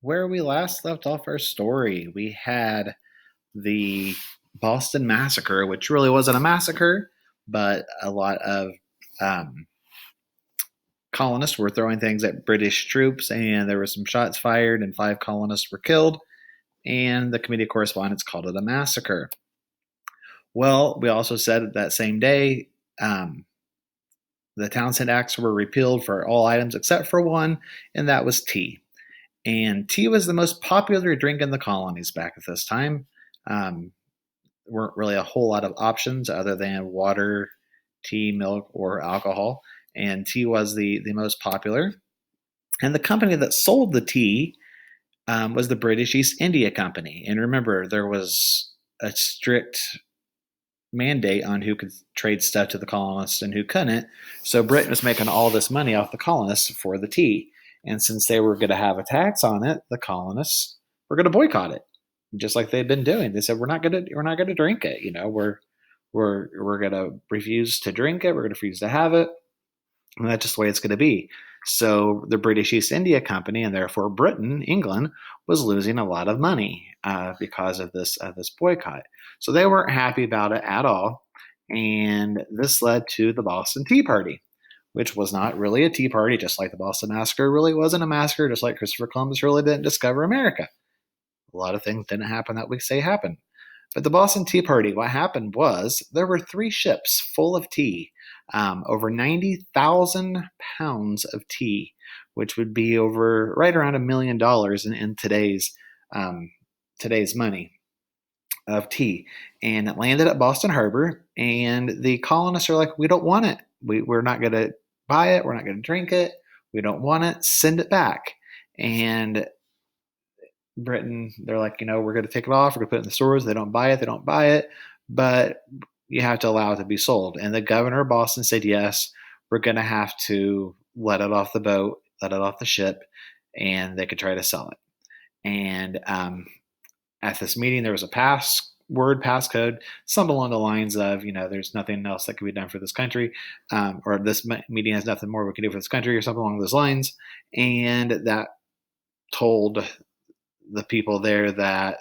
Where we last left off our story, we had the Boston Massacre, which really wasn't a massacre, but a lot of um, colonists were throwing things at British troops, and there were some shots fired, and 5 colonists were killed. And the Committee of Correspondence called it a massacre. Well, we also said that same day, um, the Townshend Acts were repealed for all items except for one, and that was tea. And tea was the most popular drink in the colonies back at this time. Um, weren't really a whole lot of options other than water, tea, milk, or alcohol. And tea was the most popular. And the company that sold the tea was the British East India Company. And remember, there was a strict mandate on who could trade stuff to the colonists and who couldn't. So Britain was making all this money off the colonists for the tea. And since they were going to have a tax on it, the colonists were going to boycott it, just like they'd been doing. They said, we're not going to drink it. We're going to refuse to drink it. We're going to refuse to have it. And that's just the way it's going to be. So the British East India Company, and therefore Britain, England, was losing a lot of money because of this boycott. So they weren't happy about it at all, and this led to the Boston Tea Party, which was not really a tea party, just like the Boston Massacre really wasn't a massacre, just like Christopher Columbus really didn't discover America. A lot of things didn't happen that we say happened. But the Boston Tea Party, what happened was there were 3 ships full of tea, over 90,000 pounds of tea, which would be over right around $1 million in today's money of tea. And it landed at Boston Harbor, and the colonists are like, we don't want it. We're not going to buy it. We're not going to drink it. We don't want it. Send it back. And Britain, they're like, we're going to take it off. We're going to put it in the stores. They don't buy it. They don't buy it. But you have to allow it to be sold. And the governor of Boston said, yes, we're going to have to let it off the boat, let it off the ship, and they could try to sell it. And at this meeting, there was a passcode, something along the lines of, there's nothing else that can be done for this country, or this meeting has nothing more we can do for this country, or something along those lines. And that told the people there that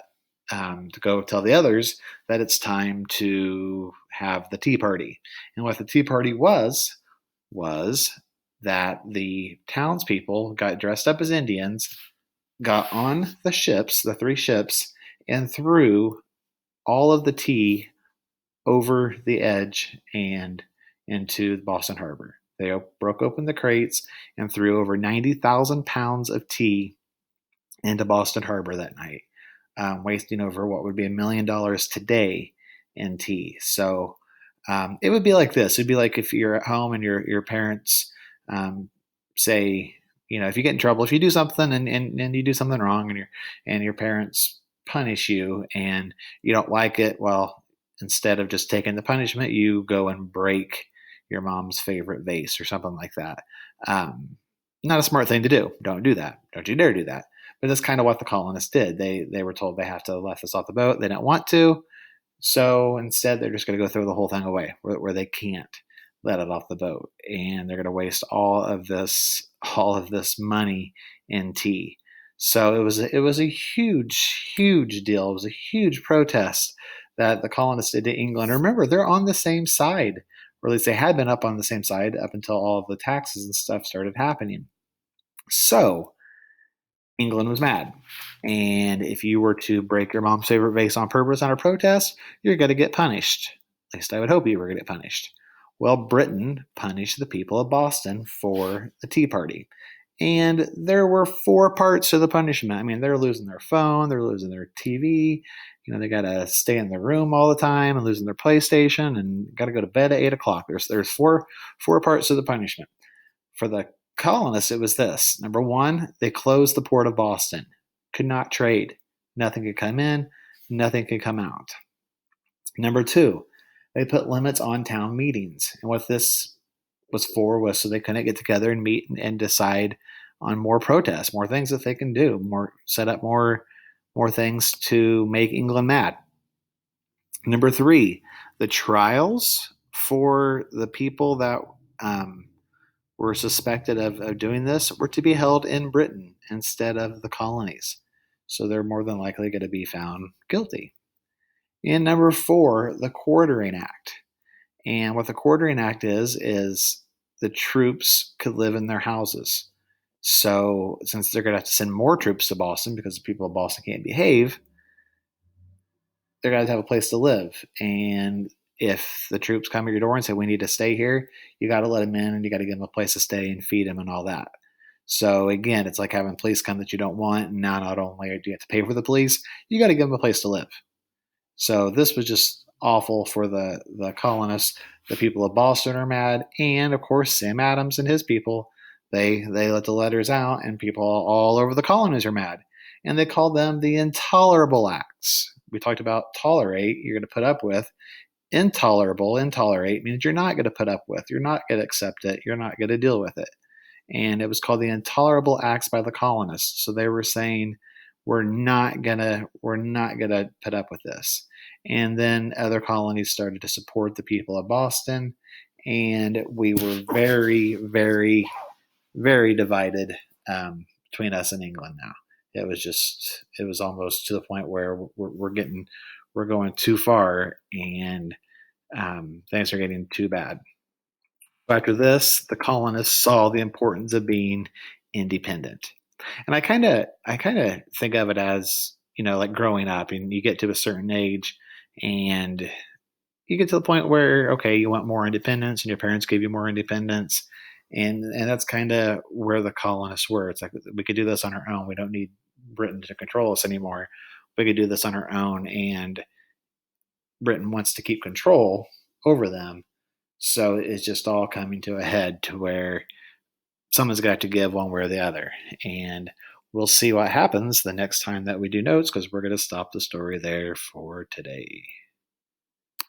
to go tell the others that it's time to have the Tea Party. And what the Tea Party was that the townspeople got dressed up as Indians, got on the ships, the 3 ships, and threw all of the tea over the edge and into Boston Harbor. They broke open the crates and threw over 90,000 pounds of tea into Boston Harbor that night, wasting over what would be $1 million today in tea. So it would be like this. It'd be like if you're at home and your parents say, if you get in trouble, if you do something and you do something wrong, and your parents punish you and you don't like it, well, instead of just taking the punishment, you go and break your mom's favorite vase or something like that. Not a smart thing to do. Don't do that. Don't you dare do that. But that's kind of what the colonists did. They were told they have to let this off the boat. They didn't want to. So instead, they're just going to go throw the whole thing away where they can't let it off the boat. And they're going to waste all of this money in tea. So it was a huge, huge deal. It was a huge protest that the colonists did to England. Remember, they're on the same side, or at least they had been up on the same side up until all of the taxes and stuff started happening. So England was mad. And if you were to break your mom's favorite vase on purpose on a protest, you're going to get punished. At least I would hope you were going to get punished. Well, Britain punished the people of Boston for the Tea Party. And there were 4 parts to the punishment. I mean, they're losing their phone, they're losing their TV, they got to stay in their room all the time and losing their PlayStation and got to go to bed at 8 o'clock. There's four parts to the punishment. For the colonists, it was this. Number 1, they closed the port of Boston. Could not trade. Nothing could come in. Nothing could come out. Number 2, they put limits on town meetings. And what this was for was so they couldn't get together and meet and decide on more protests, more things that they can do, set up more things to make England mad. Number 3, the trials for the people that were suspected of doing this were to be held in Britain. instead of the colonies. So they're more than likely going to be found guilty. And number four, the Quartering Act. And what the Quartering Act is the troops could live in their houses. So since they're going to have to send more troops to Boston because the people of Boston can't behave, they're going to have a place to live. And if the troops come at your door and say, we need to stay here, you got to let them in and you got to give them a place to stay and feed them and all that. So again, it's like having police come that you don't want. And now not only do you have to pay for the police, you got to give them a place to live. So this was just awful for the colonists. The people of Boston are mad. And of course, Sam Adams and his people, they let the letters out and people all over the colonies are mad. And they called them the Intolerable Acts. We talked about tolerate, you're going to put up with. Intolerable, intolerate means you're not going to put up with. You're not going to accept it. You're not going to deal with it. And it was called the Intolerable Acts by the colonists. So they were saying, we're not gonna put up with this. And then other colonies started to support the people of Boston, and we were very, very, very divided between us and England. Now it was almost to the point where we're going too far, and things are getting too bad. After this, the colonists saw the importance of being independent. And I kind of think of it as, like growing up and you get to a certain age and you get to the point where okay, you want more independence and your parents gave you more independence. And that's kind of where the colonists were. It's like we could do this on our own. We don't need Britain to control us anymore. We could do this on our own, and Britain wants to keep control over them. So it's just all coming to a head to where someone's got to give one way or the other. And we'll see what happens the next time that we do notes because we're going to stop the story there for today.